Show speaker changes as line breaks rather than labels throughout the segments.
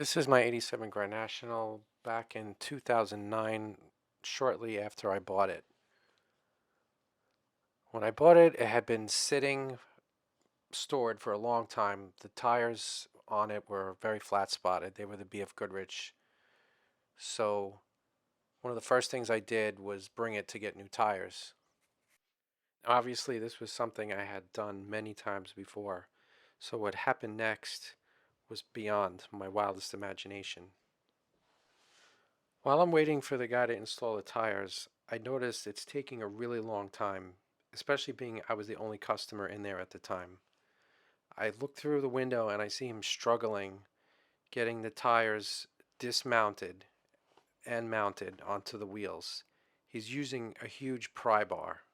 This is my 87 Grand National back in 2009, shortly after I bought it. When I bought it, it had been sitting stored for a long time. The tires on it were very flat spotted. They were the BF Goodrich. So one of the first things I did was bring it to get new tires. Obviously, this was something I had done many times before. So what happened next was beyond my wildest imagination. While I'm waiting for the guy to install the tires, I noticed it's taking a really long time, especially being I was the only customer in there at the time. I look through the window and I see him struggling getting the tires dismounted and mounted onto the wheels. He's using a huge pry bar.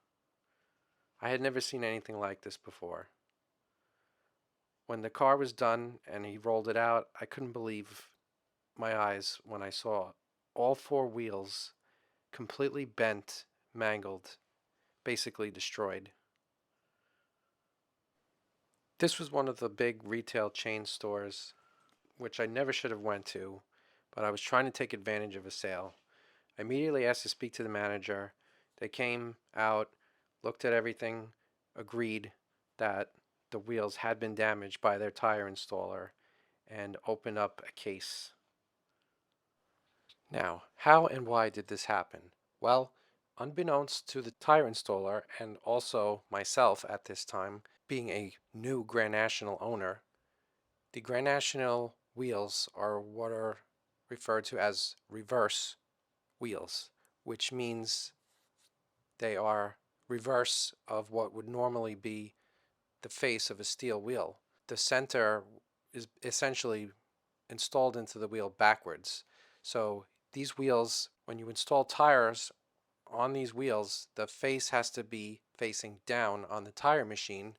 I had never seen anything like this before. When the car was done and he rolled it out, I couldn't believe my eyes when I saw all four wheels completely bent, mangled, basically destroyed. This was one of the big retail chain stores, which I never should have went to, but I was trying to take advantage of a sale. I immediately asked to speak to the manager. They came out, looked at everything, agreed that the wheels had been damaged by their tire installer, and opened up a case. Now, how and why did this happen? Well, unbeknownst to the tire installer and also myself at this time, being a new Grand National owner, the Grand National wheels are what are referred to as reverse wheels, which means they are reverse of what would normally be the face of a steel wheel. The center is essentially installed into the wheel backwards. So these wheels, when you install tires on these wheels, the face has to be facing down on the tire machine,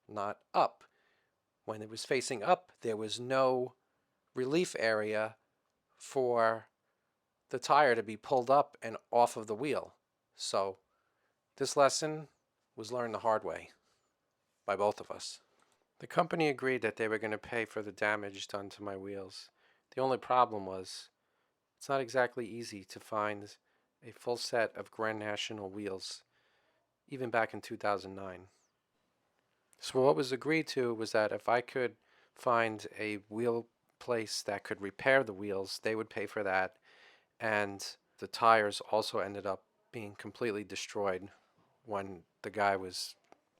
not up. When it was facing up, there was no relief area for the tire to be pulled up and off of the wheel. So this lesson was learned the hard way by both of us. The company agreed that they were going to pay for the damage done to my wheels. The only problem was it's not exactly easy to find a full set of Grand National wheels, even back in 2009. So what was agreed to was that if I could find a wheel place that could repair the wheels, they would pay for that, and the tires also ended up being completely destroyed when the guy was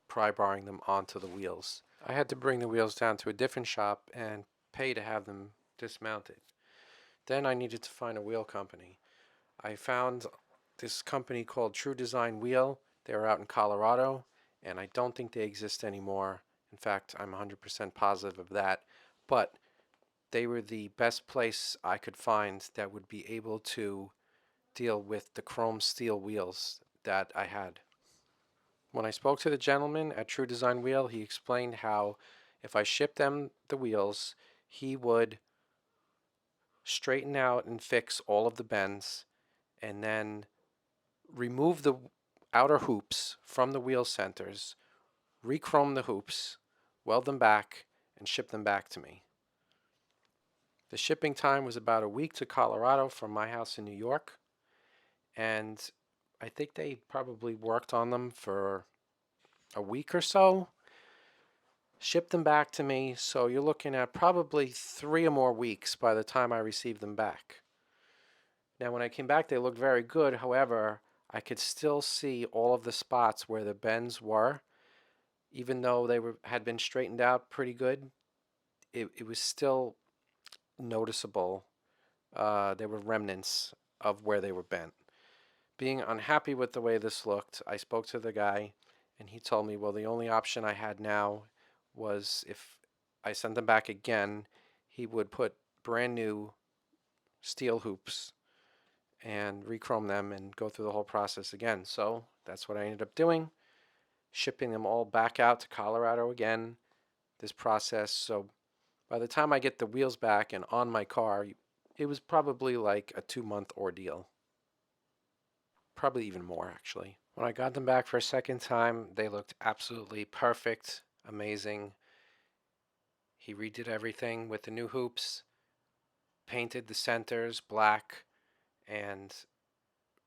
pry barring them onto the wheels. I had to bring the wheels down to a different shop and pay to have them dismounted. Then I needed to find a wheel company. I found this company called True Design Wheel. They were out in Colorado, and I don't think they exist anymore. In fact, I'm 100% positive of that. But they were the best place I could find that would be able to deal with the chrome steel wheels that I had. When I spoke to the gentleman at True Design Wheel, he explained how if I shipped them the wheels, he would straighten out and fix all of the bends and then remove the outer hoops from the wheel centers, rechrome the hoops, weld them back, and ship them back to me. The shipping time was about a week to Colorado from my house in New York, and I think they probably worked on them for a week or so, shipped them back to me, so you're looking at probably 3 or more weeks by the time I received them back. Now, when I came back, they looked very good. However, I could still see all of the spots where the bends were. Even though had been straightened out pretty good, it was still noticeable. There were remnants of where they were bent. Being unhappy with the way this looked, I spoke to the guy, and he told me, well, the only option I had now was if I sent them back again, he would put brand new steel hoops and rechrome them and go through the whole process again. So that's what I ended up doing, shipping them all back out to Colorado again, this process. So by the time I get the wheels back and on my car, it was probably like a 2 month ordeal. Probably even more, actually. When I got them back for a second time, they looked absolutely perfect, amazing. He redid everything with the new hoops, painted the centers black, and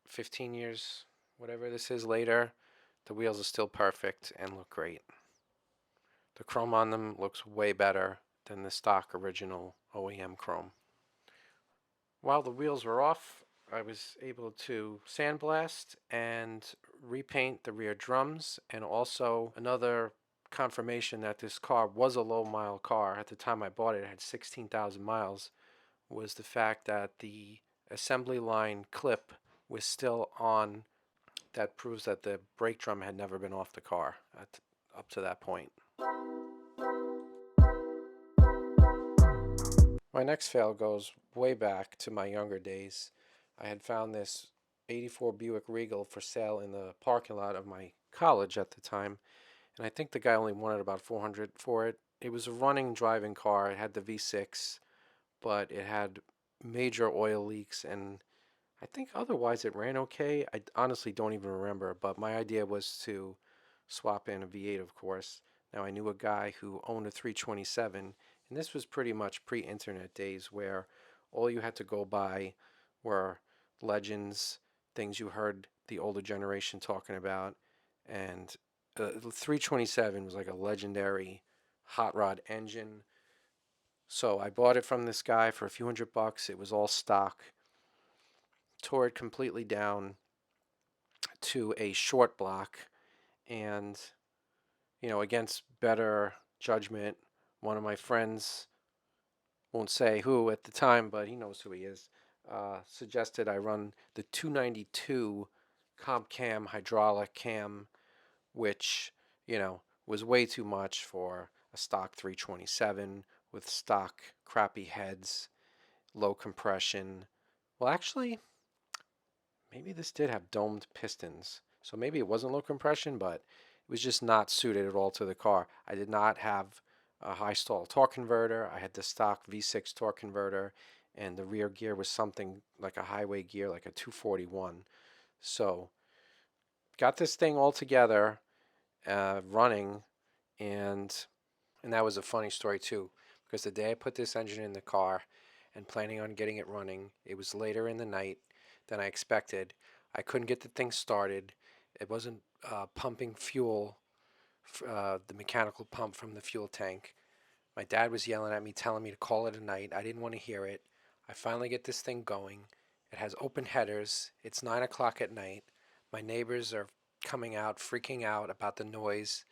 15 years, whatever this is later, the wheels are still perfect and look great. The chrome on them looks way better than the stock original OEM chrome. While the wheels were off, I was able to sandblast and repaint the rear drums, and also another confirmation that this car was a low mile car. At the time I bought it, it had 16,000 miles, was the fact that the assembly line clip was still on. That proves that the brake drum had never been off the car up to that point. My next fail goes way back to my younger days. I had found this 84 Buick Regal for sale in the parking lot of my college at the time, and I think the guy only wanted about 400 for it. It was a running driving car. It had the V6, but it had major oil leaks, and I think otherwise it ran okay. I honestly don't even remember, but my idea was to swap in a V8, of course. Now, I knew a guy who owned a 327, and this was pretty much pre-internet days where all you had to go by were legends, things you heard the older generation talking about, and the 327 was like a legendary hot rod engine. So I bought it from this guy for a few $100. It was all stock. Tore it completely down to a short block, and against better judgment, one of my friends, won't say who at the time, but he knows who he is, suggested I run the 292 comp cam hydraulic cam, which was way too much for a stock 327 with stock crappy heads, low compression. Well, actually, maybe this did have domed pistons. So maybe it wasn't low compression, but it was just not suited at all to the car. I did not have a high stall torque converter. I had the stock V6 torque converter, and the rear gear was something like a highway gear, like a 241. So got this thing all together, running, and that was a funny story too, because the day I put this engine in the car and planning on getting it running, it was later in the night than I expected. I couldn't get the thing started. It wasn't pumping fuel, the mechanical pump from the fuel tank. My dad was yelling at me, telling me to call it a night. I didn't want to hear it. I finally get this thing going. It has open headers. It's 9 o'clock at night. My neighbors are coming out, freaking out about the noise.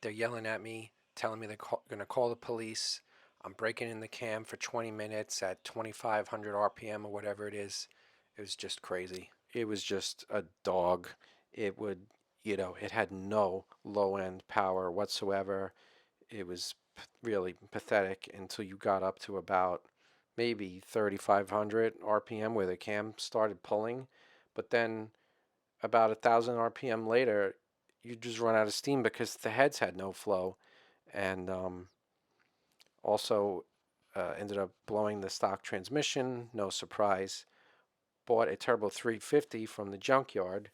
They're yelling at me, telling me they're going to call the police. I'm breaking in the cam for 20 minutes at 2,500 RPM or whatever it is. It was just crazy. It was just a dog. It would, it had no low end power whatsoever. It was really pathetic until you got up to about maybe 3,500 RPM where the cam started pulling. But then about 1,000 RPM later, you just run out of steam because the heads had no flow, and also ended up blowing the stock transmission. No surprise. Bought a Turbo 350 from the junkyard.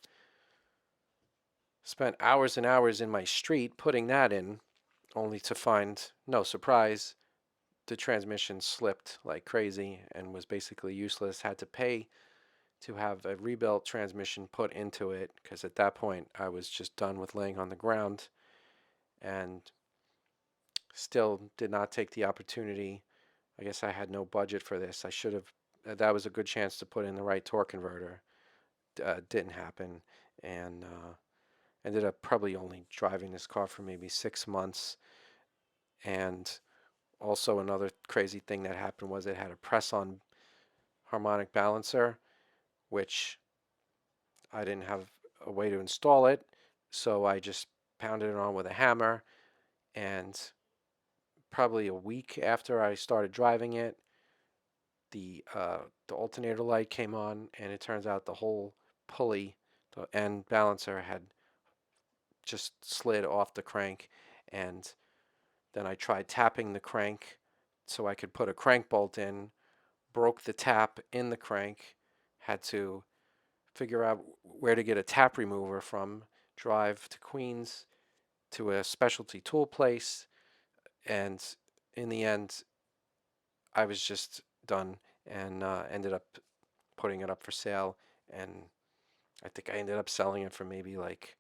Spent hours and hours in my street putting that in, only to find, no surprise, the transmission slipped like crazy and was basically useless. Had to pay to have a rebuilt transmission put into it because at that point I was just done with laying on the ground, and still did not take the opportunity. I guess I had no budget for this. I should have. That was a good chance to put in the right torque converter. Didn't happen, and ended up probably only driving this car for maybe 6 months. And also another crazy thing that happened was it had a press-on harmonic balancer, which I didn't have a way to install it, so I just pounded it on with a hammer, and probably a week after I started driving it, the alternator light came on, and it turns out the whole pulley, the end balancer, had just slid off the crank. And then I tried tapping the crank so I could put a crank bolt in, broke the tap in the crank, had to figure out where to get a tap remover from, drive to Queens to a specialty tool place, and in the end, I was just done, and ended up putting it up for sale. And I think I ended up selling it for maybe like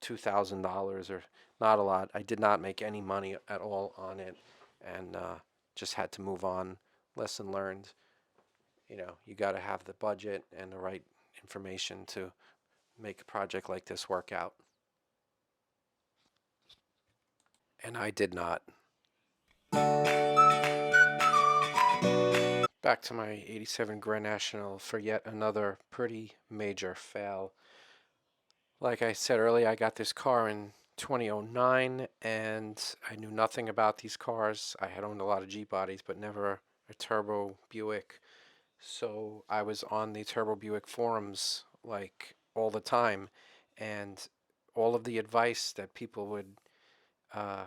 $2,000, or not a lot. I did not make any money at all on it, and just had to move on. Lesson learned. You got to have the budget and the right information to make a project like this work out. And I did not. Back to my 87 Grand National for yet another pretty major fail. Like I said earlier, I got this car in 2009, and I knew nothing about these cars. I had owned a lot of Jeep bodies, but never a turbo Buick. So I was on the Turbo Buick forums like all the time, and all of the advice that people would, uh,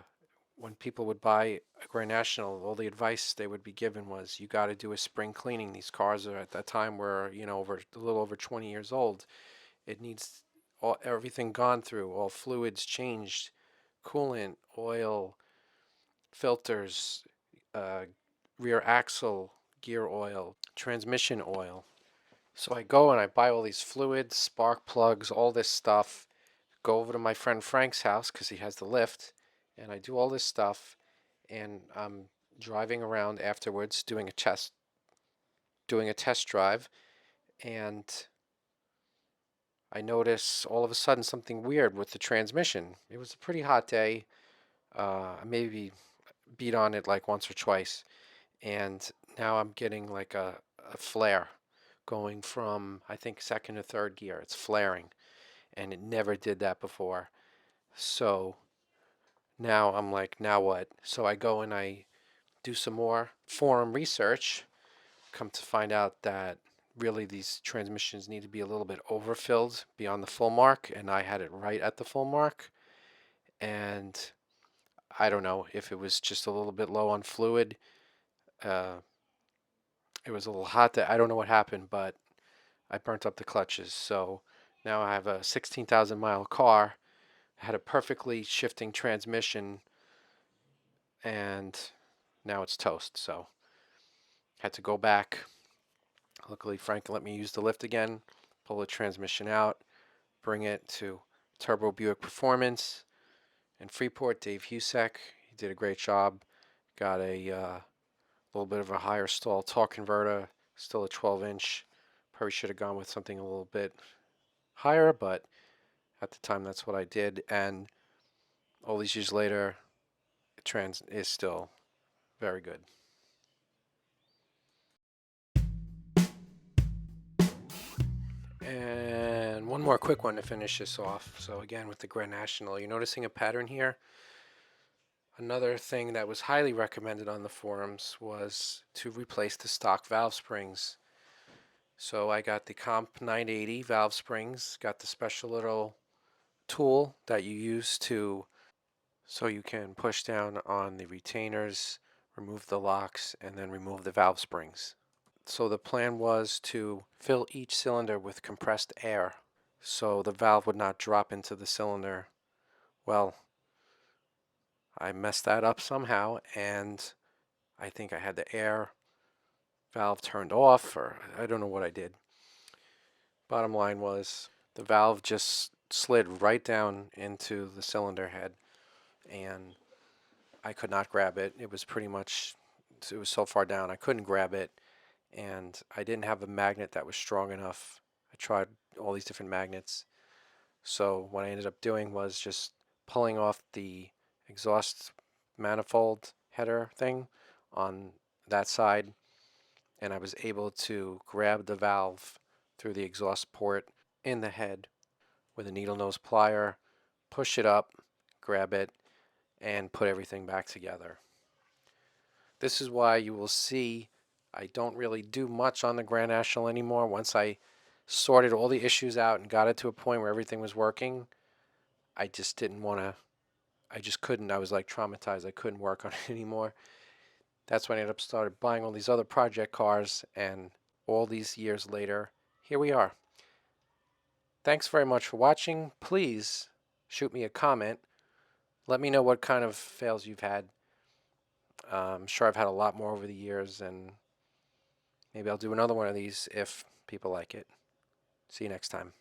when people would buy a Grand National, all the advice they would be given was, you got to do a spring cleaning. These cars are at that time were, over a little over 20 years old. It needs everything gone through, all fluids changed, coolant, oil, filters, uh, rear axle, gear oil, transmission oil. So I go and I buy all these fluids, spark plugs, all this stuff. Go over to my friend Frank's house because he has the lift, and I do all this stuff. And I'm driving around afterwards doing a test drive, and I notice all of a sudden something weird with the transmission. It was a pretty hot day. I maybe beat on it like once or twice, and now I'm getting like a flare going from, I think, second to third gear. It's flaring, and it never did that before. So now I'm like, now what? So I go and I do some more forum research. Come to find out that really these transmissions need to be a little bit overfilled beyond the full mark, and I had it right at the full mark. And I don't know if it was just a little bit low on fluid. Uh, it was a little hot. I don't know what happened, but I burnt up the clutches. So now I have a 16,000-mile car. I had a perfectly shifting transmission, and now it's toast. So had to go back. Luckily, Frank let me use the lift again, pull the transmission out, bring it to Turbo Buick Performance in Freeport. Dave Husek, he did a great job. Got a little bit of a higher stall torque converter, still a 12-inch. Probably should have gone with something a little bit higher, but at the time that's what I did. And all these years later, trans is still very good. And one more quick one to finish this off. So again, with the Grand National, you're noticing a pattern here. Another thing that was highly recommended on the forums was to replace the stock valve springs. So I got the Comp 980 valve springs, got the special little tool that you use so you can push down on the retainers, remove the locks, and then remove the valve springs. So the plan was to fill each cylinder with compressed air so the valve would not drop into the cylinder. Well, I messed that up somehow, and I think I had the air valve turned off, or I don't know what I did. Bottom line was the valve just slid right down into the cylinder head, and I could not grab it. It was so far down I couldn't grab it, and I didn't have a magnet that was strong enough. I tried all these different magnets. So what I ended up doing was just pulling off the exhaust manifold header thing on that side, and I was able to grab the valve through the exhaust port in the head with a needle nose plier, push it up, grab it, and put everything back together. This is why you will see I don't really do much on the Grand National anymore. Once I sorted all the issues out and got it to a point where everything was working, I just didn't want to, I just couldn't. I was like traumatized. I couldn't work on it anymore. That's when I ended up started buying all these other project cars, and all these years later, here we are. Thanks very much for watching. Please shoot me a comment. Let me know what kind of fails you've had. I'm sure I've had a lot more over the years, and Maybe I'll do another one of these if people like it. See you next time.